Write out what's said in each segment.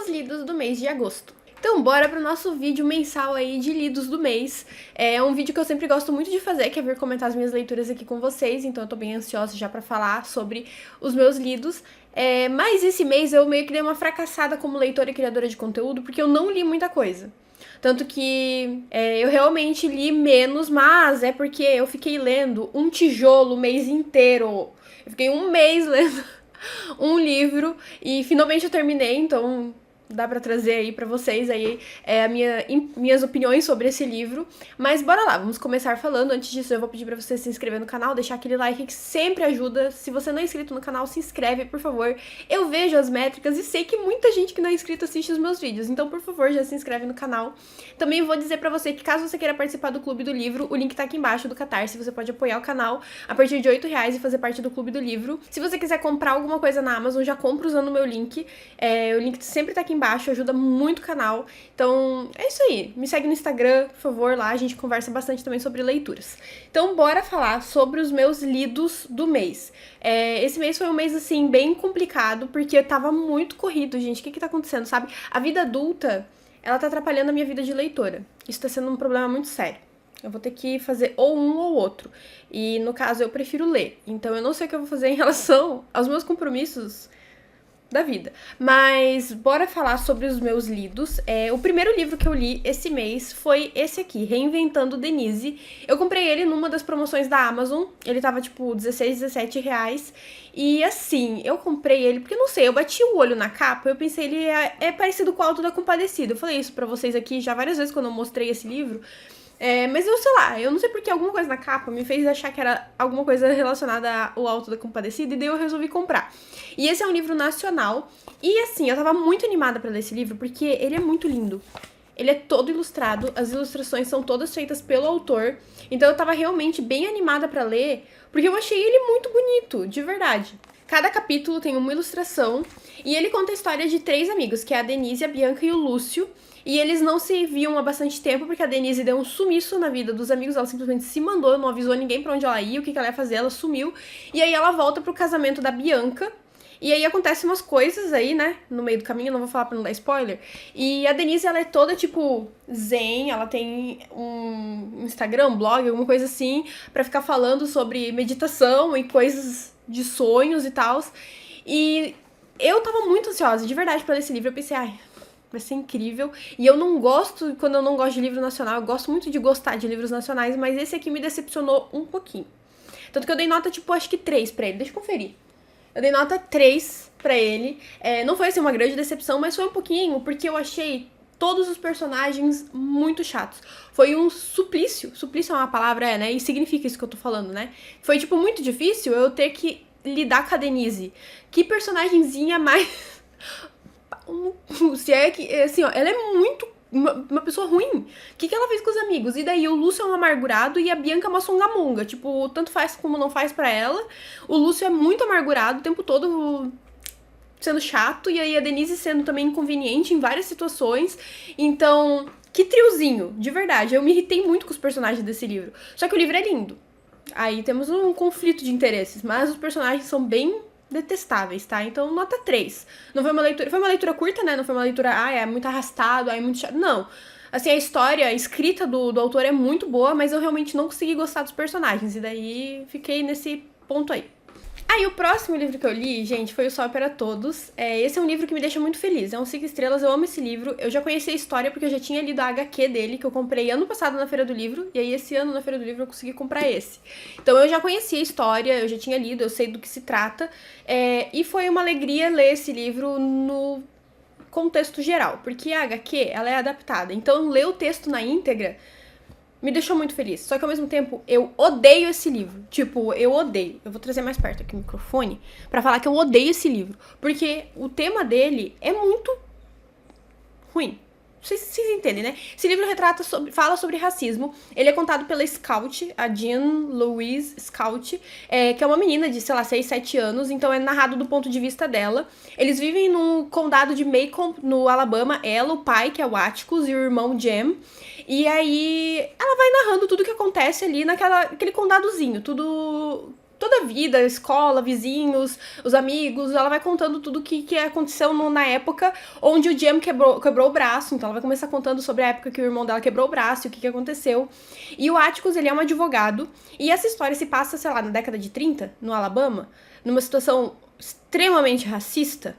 lidos do mês de agosto. Então bora pro nosso vídeo mensal aí de lidos do mês. É um vídeo que eu sempre gosto muito de fazer, que é vir comentar as minhas leituras aqui com vocês, então eu tô bem ansiosa já pra falar sobre os meus lidos. Mas esse mês eu meio que dei uma fracassada como leitora e criadora de conteúdo, porque eu não li muita coisa. Tanto que eu realmente li menos, mas é porque eu fiquei lendo um tijolo o mês inteiro. Eu fiquei um mês lendo um livro e finalmente eu terminei, então dá pra trazer aí pra vocês aí minhas opiniões sobre esse livro. Mas bora lá, vamos começar falando. Antes disso, eu vou pedir pra você se inscrever no canal, deixar aquele like que sempre ajuda. Se você não é inscrito no canal, se inscreve, por favor. Eu vejo as métricas e sei que muita gente que não é inscrito assiste os meus vídeos, então, por favor, já se inscreve no canal. Também vou dizer pra você que caso você queira participar do Clube do Livro, o link tá aqui embaixo do Catarse, você pode apoiar o canal a partir de R$8 e fazer parte do Clube do Livro. Se você quiser comprar alguma coisa na Amazon, já compra usando o meu link. O link sempre tá aqui embaixo, ajuda muito o canal. Então, é isso aí. Me segue no Instagram, por favor, lá a gente conversa bastante também sobre leituras. Então, bora falar sobre os meus lidos do mês. Esse mês foi um mês, assim, bem complicado, porque tava muito corrido, gente. O que tá acontecendo, sabe? A vida adulta, ela tá atrapalhando a minha vida de leitora. Isso tá sendo um problema muito sério. Eu vou ter que fazer ou um ou outro. E, no caso, eu prefiro ler. Então, eu não sei o que eu vou fazer em relação aos meus compromissos da vida. Mas bora falar sobre os meus lidos. O primeiro livro que eu li esse mês foi esse aqui, Reinventando Denise. Eu comprei ele numa das promoções da Amazon. Ele tava tipo 16, 17 reais. E assim, eu comprei ele porque, não sei, eu bati o olho na capa, eu pensei, ele é parecido com o Auto da Compadecida. Eu falei isso pra vocês aqui já várias vezes quando eu mostrei esse livro. Mas eu sei lá, eu não sei porque alguma coisa na capa me fez achar que era alguma coisa relacionada ao Auto da Compadecida, e daí eu resolvi comprar. E esse é um livro nacional, e assim, eu tava muito animada pra ler esse livro, porque ele é muito lindo. Ele é todo ilustrado, as ilustrações são todas feitas pelo autor, então eu tava realmente bem animada pra ler, porque eu achei ele muito bonito, de verdade. Cada capítulo tem uma ilustração, e ele conta a história de 3 amigos, que é a Denise, a Bianca e o Lúcio. E eles não se viam há bastante tempo, porque a Denise deu um sumiço na vida dos amigos, ela simplesmente se mandou, não avisou ninguém pra onde ela ia, o que ela ia fazer, ela sumiu. E aí ela volta pro casamento da Bianca, e aí acontecem umas coisas aí, né, no meio do caminho, não vou falar pra não dar spoiler. E a Denise, ela é toda, tipo, zen, ela tem um Instagram, um blog, alguma coisa assim, pra ficar falando sobre meditação e coisas de sonhos e tal. E eu tava muito ansiosa, de verdade, pra ler esse livro. Eu pensei, ai, vai ser incrível. E eu não gosto, quando eu não gosto de livro nacional, eu gosto muito de gostar de livros nacionais, mas esse aqui me decepcionou um pouquinho. Tanto que eu dei nota, tipo, acho que 3 pra ele. Deixa eu conferir. Eu dei nota 3 pra ele. Não foi, assim, uma grande decepção, mas foi um pouquinho, porque eu achei todos os personagens muito chatos. Foi um suplício. Suplício é uma palavra, né? E significa isso que eu tô falando, né? Foi, tipo, muito difícil eu ter que lidar com a Denise. Que personagemzinha mais... Se é que, assim, ó, ela é muito uma pessoa ruim. O que ela fez com os amigos? E daí o Lúcio é um amargurado e a Bianca é uma songamonga. Tipo, tanto faz como não faz pra ela. O Lúcio é muito amargurado o tempo todo sendo chato. E aí a Denise sendo também inconveniente em várias situações. Então, que triozinho, de verdade. Eu me irritei muito com os personagens desse livro. Só que o livro é lindo. Aí temos um conflito de interesses, mas os personagens são bem detestáveis, tá? Então, nota 3. Não foi uma leitura... Foi uma leitura curta, né? Não foi uma leitura, é muito arrastado, é muito chato. Não. Assim, a história, a escrita do autor é muito boa, mas eu realmente não consegui gostar dos personagens. E daí, fiquei nesse ponto aí. E o próximo livro que eu li, gente, foi O Sol é para Todos. Esse é um livro que me deixa muito feliz. É um 5 estrelas, eu amo esse livro. Eu já conheci a história porque eu já tinha lido a HQ dele, que eu comprei ano passado na Feira do Livro. E aí, esse ano, na Feira do Livro, eu consegui comprar esse. Então, eu já conhecia a história, eu já tinha lido, eu sei do que se trata. E foi uma alegria ler esse livro no contexto geral. Porque a HQ, ela é adaptada. Então, ler o texto na íntegra me deixou muito feliz. Só que ao mesmo tempo, eu odeio esse livro. Tipo, eu odeio. Eu vou trazer mais perto aqui o microfone pra falar que eu odeio esse livro. Porque o tema dele é muito ruim. Vocês entendem, né? Esse livro fala sobre racismo. Ele é contado pela Scout, a Jean Louise Scout, que é uma menina de, sei lá, 6, 7 anos. Então é narrado do ponto de vista dela. Eles vivem no condado de Macomb, no Alabama. Ela, o pai, que é o Atticus, e o irmão Jem. E aí ela vai narrando tudo que acontece ali naquele condadozinho. Tudo toda a vida, escola, vizinhos, os amigos, ela vai contando tudo que aconteceu na época onde o Jem quebrou o braço, então ela vai começar contando sobre a época que o irmão dela quebrou o braço, o que aconteceu. E o Atticus, ele é um advogado, e essa história se passa, sei lá, na década de 30, no Alabama, numa situação extremamente racista.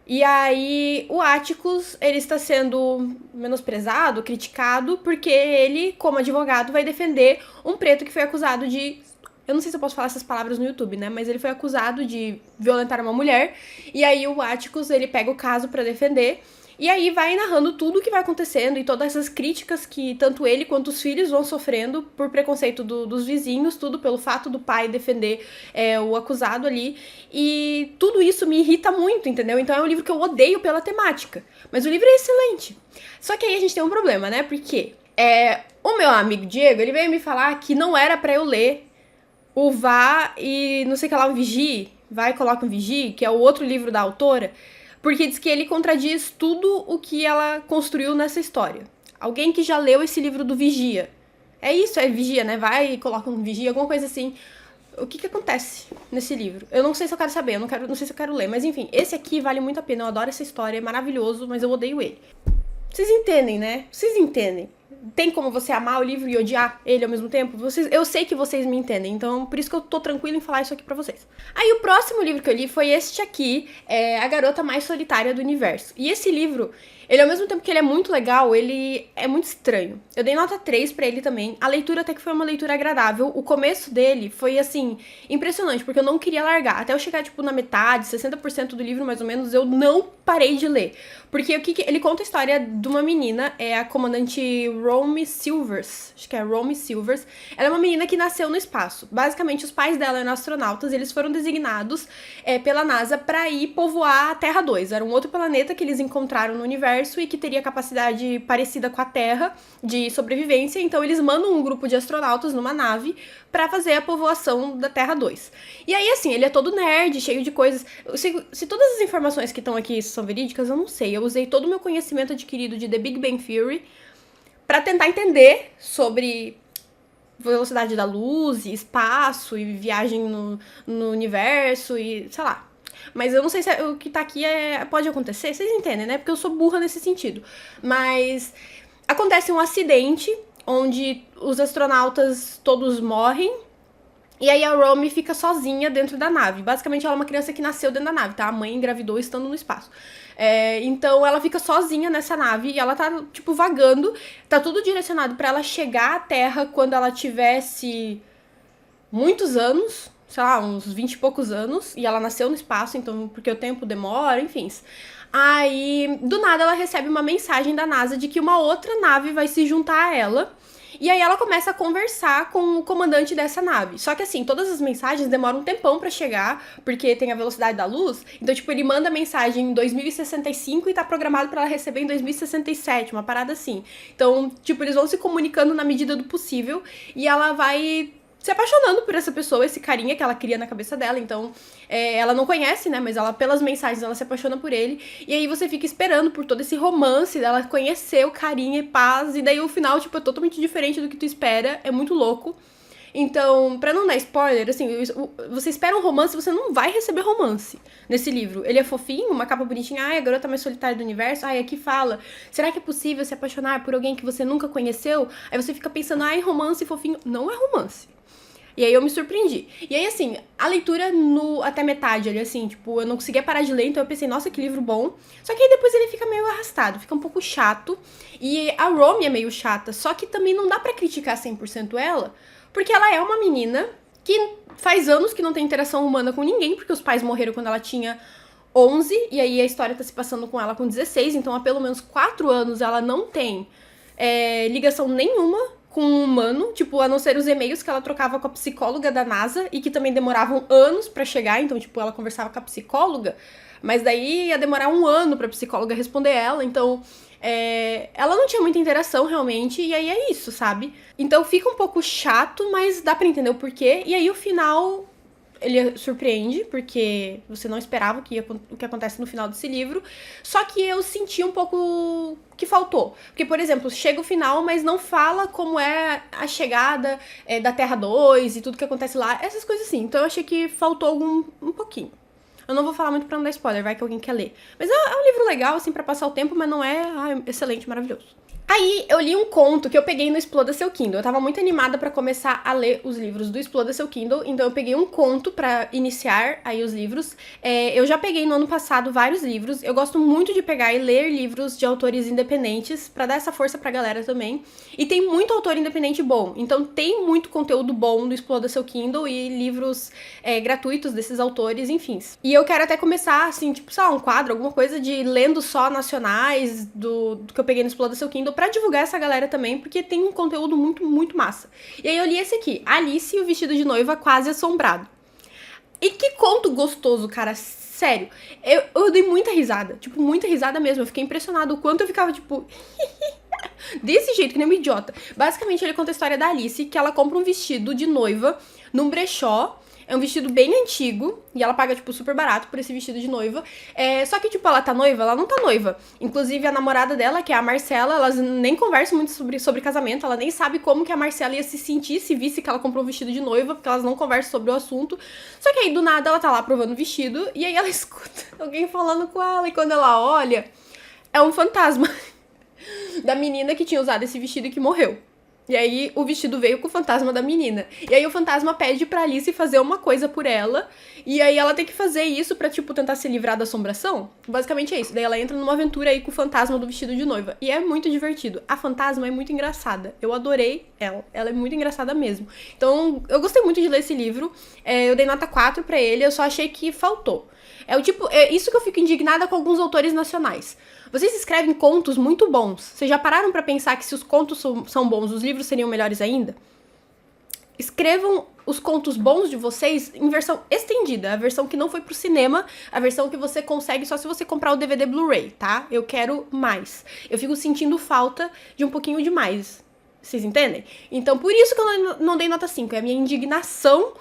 E aí, o Atticus, ele está sendo menosprezado, criticado, porque ele, como advogado, vai defender um preto que foi acusado de... Eu não sei se eu posso falar essas palavras no YouTube, né? Mas ele foi acusado de violentar uma mulher. E aí, o Atticus, ele pega o caso pra defender. E aí, vai narrando tudo o que vai acontecendo e todas essas críticas que tanto ele quanto os filhos vão sofrendo por preconceito dos vizinhos, tudo pelo fato do pai defender o acusado ali. E tudo isso me irrita muito, entendeu? Então é um livro que eu odeio pela temática. Mas o livro é excelente. Só que aí a gente tem um problema, né? Porque o meu amigo Diego, ele veio me falar que não era pra eu ler o Vá e não sei o que lá, um Vigie, vai e coloca um Vigie, que é o outro livro da autora, porque diz que ele contradiz tudo o que ela construiu nessa história. Alguém que já leu esse livro do Vigia. É isso, é Vigia, né? Vai e coloca um Vigia, alguma coisa assim. O que acontece nesse livro? Eu não sei se eu quero saber, não sei se eu quero ler, mas enfim, esse aqui vale muito a pena, eu adoro essa história, é maravilhoso, mas eu odeio ele. Vocês entendem, né? Vocês entendem. Tem como você amar o livro e odiar ele ao mesmo tempo? Eu sei que vocês me entendem, então por isso que eu tô tranquila em falar isso aqui pra vocês. Aí o próximo livro que eu li foi este aqui, A Garota Mais Solitária do Universo. E esse livro, ele ao mesmo tempo que ele é muito legal, ele é muito estranho. Eu dei nota 3 pra ele também. A leitura até que foi uma leitura agradável. O começo dele foi, assim, impressionante, porque eu não queria largar. Até eu chegar, tipo, na metade, 60% do livro, mais ou menos, eu não parei de ler. Porque ele conta a história de uma menina, a comandante Romy Silvers. Acho que é Romy Silvers. Ela é uma menina que nasceu no espaço. Basicamente, os pais dela eram astronautas, eles foram designados pela NASA pra ir povoar a Terra 2. Era um outro planeta que eles encontraram no universo e que teria capacidade parecida com a Terra de sobrevivência, então eles mandam um grupo de astronautas numa nave pra fazer a povoação da Terra 2. E aí, assim, ele é todo nerd, cheio de coisas. Se todas as informações que estão aqui são verídicas, eu não sei. Eu usei todo o meu conhecimento adquirido de The Big Bang Theory pra tentar entender sobre velocidade da luz, e espaço, e viagem no universo, e sei lá. Mas eu não sei se o que tá aqui pode acontecer, vocês entendem, né? Porque eu sou burra nesse sentido. Mas acontece um acidente onde os astronautas todos morrem. E aí a Romy fica sozinha dentro da nave. Basicamente, ela é uma criança que nasceu dentro da nave, tá? A mãe engravidou estando no espaço. Então, ela fica sozinha nessa nave e ela tá, tipo, vagando. Tá tudo direcionado pra ela chegar à Terra quando ela tivesse muitos anos, sei lá, uns 20 e poucos anos, e ela nasceu no espaço, então, porque o tempo demora, enfim. Aí, do nada, ela recebe uma mensagem da NASA de que uma outra nave vai se juntar a ela, e aí ela começa a conversar com o comandante dessa nave. Só que assim, todas as mensagens demoram um tempão pra chegar, porque tem a velocidade da luz. Então, tipo, ele manda a mensagem em 2065 e tá programado pra ela receber em 2067, uma parada assim. Então, tipo, eles vão se comunicando na medida do possível, e ela vai se apaixonando por essa pessoa, esse carinha que ela cria na cabeça dela. Então, ela não conhece, né, mas ela, pelas mensagens, ela se apaixona por ele. E aí você fica esperando por todo esse romance dela conhecer o carinha e paz. E daí o final, tipo, é totalmente diferente do que tu espera. É muito louco. Então, pra não dar spoiler, assim, você espera um romance, você não vai receber romance nesse livro. Ele é fofinho, uma capa bonitinha, a garota mais solitária do universo, aqui fala, será que é possível se apaixonar por alguém que você nunca conheceu? Aí você fica pensando, romance fofinho. Não é romance. E aí eu me surpreendi. E aí, assim, a leitura até metade ali, assim, tipo, eu não conseguia parar de ler, então eu pensei, nossa, que livro bom. Só que aí depois ele fica meio arrastado, fica um pouco chato. E a Romy é meio chata, só que também não dá pra criticar 100% ela, porque ela é uma menina que faz anos que não tem interação humana com ninguém, porque os pais morreram quando ela tinha 11, e aí a história tá se passando com ela com 16, então há pelo menos 4 anos ela não tem ligação nenhuma com um humano, tipo, a não ser os e-mails que ela trocava com a psicóloga da NASA e que também demoravam anos pra chegar, então, tipo, ela conversava com a psicóloga, mas daí ia demorar um ano pra psicóloga responder ela, então ela não tinha muita interação realmente, e aí é isso, sabe? Então fica um pouco chato, mas dá pra entender o porquê, e aí o final ele surpreende, porque você não esperava o que acontece no final desse livro. Só que eu senti um pouco que faltou. Porque, por exemplo, chega o final, mas não fala como é a chegada da Terra 2 e tudo que acontece lá. Essas coisas assim. Então eu achei que faltou um pouquinho. Eu não vou falar muito pra não dar spoiler, vai que alguém quer ler. Mas é um livro legal, assim, pra passar o tempo, mas não é excelente, maravilhoso. Aí, eu li um conto que eu peguei no Exploda Seu Kindle. Eu tava muito animada pra começar a ler os livros do Exploda Seu Kindle, então eu peguei um conto pra iniciar aí os livros. Eu já peguei no ano passado vários livros. Eu gosto muito de pegar e ler livros de autores independentes, pra dar essa força pra galera também. E tem muito autor independente bom, então tem muito conteúdo bom do Exploda Seu Kindle e livros gratuitos desses autores, enfim. E eu quero até começar, assim, tipo, sei lá, um quadro, alguma coisa de lendo só nacionais do que eu peguei no Exploda Seu Kindle, pra divulgar essa galera também, porque tem um conteúdo muito, muito massa. E aí eu li esse aqui, Alice e o Vestido de Noiva Quase Assombrado. E que conto gostoso, cara, sério. Eu dei muita risada, tipo, muita risada mesmo. Eu fiquei impressionado o quanto eu ficava, tipo... desse jeito, que nem uma idiota. Basicamente, ele conta a história da Alice, que ela compra um vestido de noiva num brechó. É um vestido bem antigo, e ela paga, tipo, super barato por esse vestido de noiva. Só que, tipo, ela tá noiva? Ela não tá noiva. Inclusive, a namorada dela, que é a Marcela, elas nem conversam muito sobre casamento, ela nem sabe como que a Marcela ia se sentir se visse que ela comprou um vestido de noiva, porque elas não conversam sobre o assunto. Só que aí, do nada, ela tá lá provando o vestido, e aí ela escuta alguém falando com ela, e quando ela olha, é um fantasma da menina que tinha usado esse vestido e que morreu. E aí o vestido veio com o fantasma da menina. E aí o fantasma pede pra Alice fazer uma coisa por ela. E aí ela tem que fazer isso pra, tipo, tentar se livrar da assombração. Basicamente é isso. Daí ela entra numa aventura aí com o fantasma do vestido de noiva. E é muito divertido. A fantasma é muito engraçada. Eu adorei ela. Ela é muito engraçada mesmo. Então, eu gostei muito de ler esse livro. Eu dei nota 4 pra ele. Eu só achei que faltou. É isso que eu fico indignada com alguns autores nacionais. Vocês escrevem contos muito bons. Vocês já pararam pra pensar que se os contos são bons, os livros seriam melhores ainda? Escrevam os contos bons de vocês em versão estendida, a versão que não foi pro cinema, a versão que você consegue só se você comprar o DVD Blu-ray, tá? Eu quero mais. Eu fico sentindo falta de um pouquinho de mais. Vocês entendem? Então, por isso que eu não dei nota 5. É a minha indignação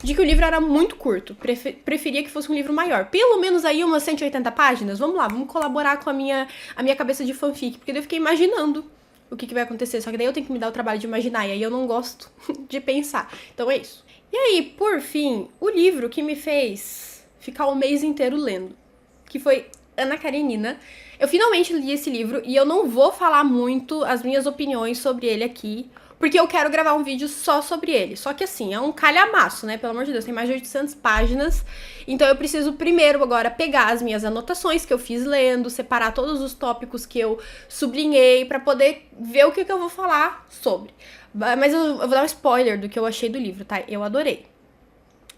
de que o livro era muito curto. Preferia que fosse um livro maior. Pelo menos aí umas 180 páginas. Vamos lá, vamos colaborar com a minha cabeça de fanfic. Porque daí eu fiquei imaginando o que vai acontecer. Só que daí eu tenho que me dar o trabalho de imaginar. E aí eu não gosto de pensar. Então é isso. E aí, por fim, o livro que me fez ficar o mês inteiro lendo. Que foi Ana Karenina. Eu finalmente li esse livro. E eu não vou falar muito as minhas opiniões sobre ele aqui, porque eu quero gravar um vídeo só sobre ele. Só que assim, é um calhamaço, né? Pelo amor de Deus, tem mais de 800 páginas. Então eu preciso primeiro agora pegar as minhas anotações que eu fiz lendo, separar todos os tópicos que eu sublinhei pra poder ver o que eu vou falar sobre. Mas eu vou dar um spoiler do que eu achei do livro, tá? Eu adorei.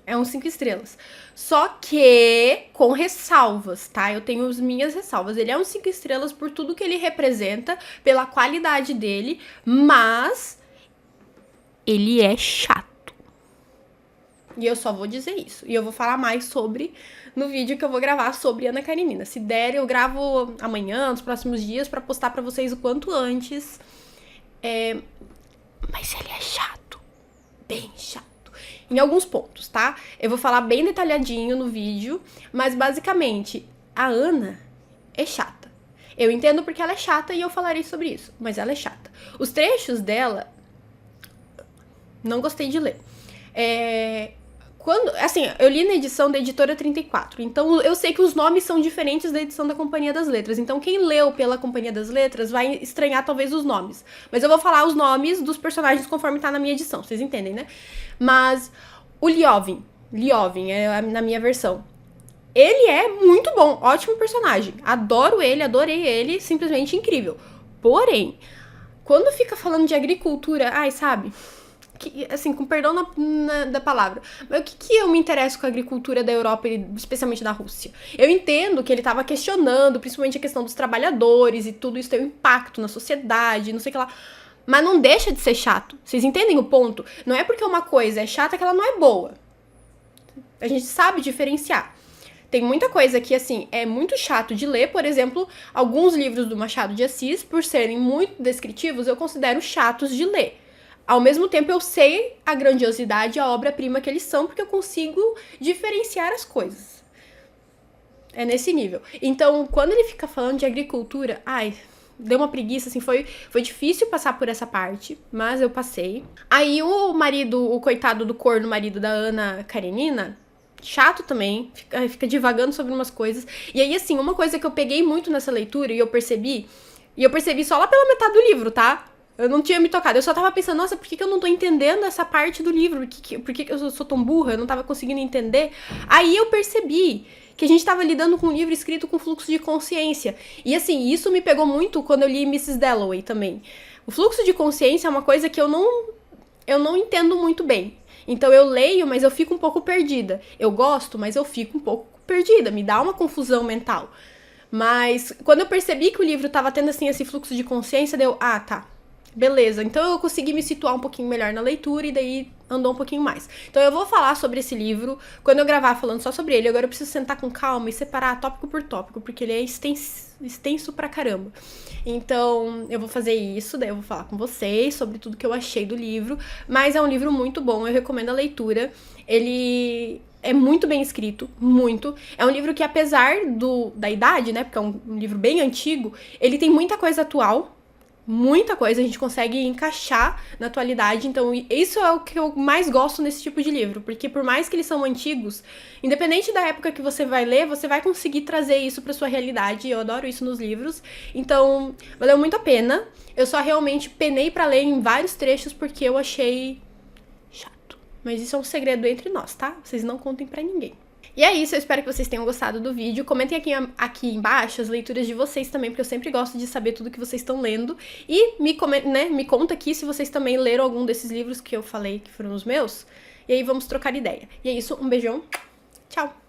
É um 5 estrelas. Só que com ressalvas, tá? Eu tenho as minhas ressalvas. Ele é um 5 estrelas por tudo que ele representa, pela qualidade dele, mas ele é chato. E eu só vou dizer isso. E eu vou falar mais sobre no vídeo que eu vou gravar sobre Ana Karenina. Se der, eu gravo amanhã, nos próximos dias, pra postar pra vocês o quanto antes. Mas ele é chato. Bem chato. Em alguns pontos, tá? Eu vou falar bem detalhadinho no vídeo. Mas, basicamente, a Ana é chata. Eu entendo porque ela é chata e eu falarei sobre isso. Mas ela é chata. Os trechos dela... não gostei de ler. Assim, eu li na edição da Editora 34, então eu sei que os nomes são diferentes da edição da Companhia das Letras, então quem leu pela Companhia das Letras vai estranhar talvez os nomes, mas eu vou falar os nomes dos personagens conforme tá na minha edição, vocês entendem, né? Mas o Liovin é na minha versão, ele é muito bom, ótimo personagem, adoro ele, adorei ele, simplesmente incrível. Porém, quando fica falando de agricultura, ai, sabe... assim, com perdão da palavra, mas o que eu me interesso com a agricultura da Europa, especialmente da Rússia? Eu entendo que ele estava questionando, principalmente a questão dos trabalhadores e tudo isso tem um impacto na sociedade, não sei o que lá, mas não deixa de ser chato. Vocês entendem o ponto? Não é porque uma coisa é chata que ela não é boa. A gente sabe diferenciar. Tem muita coisa que, assim, é muito chato de ler. Por exemplo, alguns livros do Machado de Assis, por serem muito descritivos, eu considero chatos de ler. ao mesmo tempo eu sei a grandiosidade, a obra-prima que eles são, porque eu consigo diferenciar as coisas. É nesse nível. Então, quando ele fica falando de agricultura, ai, deu uma preguiça, assim, foi difícil passar por essa parte, mas eu passei. Aí o coitado do corno, marido da Ana Karenina, chato também, fica divagando sobre umas coisas. E aí, assim, uma coisa que eu peguei muito nessa leitura e eu percebi só lá pela metade do livro, tá? Eu não tinha me tocado, eu só tava pensando, nossa, por que eu não tô entendendo essa parte do livro? Por que eu sou tão burra? Eu não tava conseguindo entender. Aí eu percebi que a gente tava lidando com um livro escrito com fluxo de consciência. E assim, isso me pegou muito quando eu li Mrs. Dalloway também. O fluxo de consciência é uma coisa que eu não entendo muito bem. Então eu leio, mas eu fico um pouco perdida. Eu gosto, mas eu fico um pouco perdida, me dá uma confusão mental. Mas quando eu percebi que o livro tava tendo assim esse fluxo de consciência, deu, tá. Beleza, então eu consegui me situar um pouquinho melhor na leitura e daí andou um pouquinho mais. Então eu vou falar sobre esse livro quando eu gravar falando só sobre ele. Agora eu preciso sentar com calma e separar tópico por tópico, porque ele é extenso pra caramba. Então eu vou fazer isso, daí eu vou falar com vocês sobre tudo que eu achei do livro. Mas é um livro muito bom, eu recomendo a leitura. Ele é muito bem escrito, muito. É um livro que, apesar da idade, né, porque é um livro bem antigo, ele tem muita coisa atual. Muita coisa a gente consegue encaixar na atualidade, então isso é o que eu mais gosto nesse tipo de livro, porque por mais que eles são antigos, independente da época que você vai ler, você vai conseguir trazer isso pra sua realidade, eu adoro isso nos livros, então valeu muito a pena. Eu só realmente penei pra ler em vários trechos porque eu achei chato, mas isso é um segredo entre nós, tá? Vocês não contem pra ninguém. E é isso, eu espero que vocês tenham gostado do vídeo. Comentem aqui embaixo as leituras de vocês também, porque eu sempre gosto de saber tudo que vocês estão lendo. E me conta aqui se vocês também leram algum desses livros que eu falei que foram os meus. E aí vamos trocar ideia. E é isso, um beijão, tchau!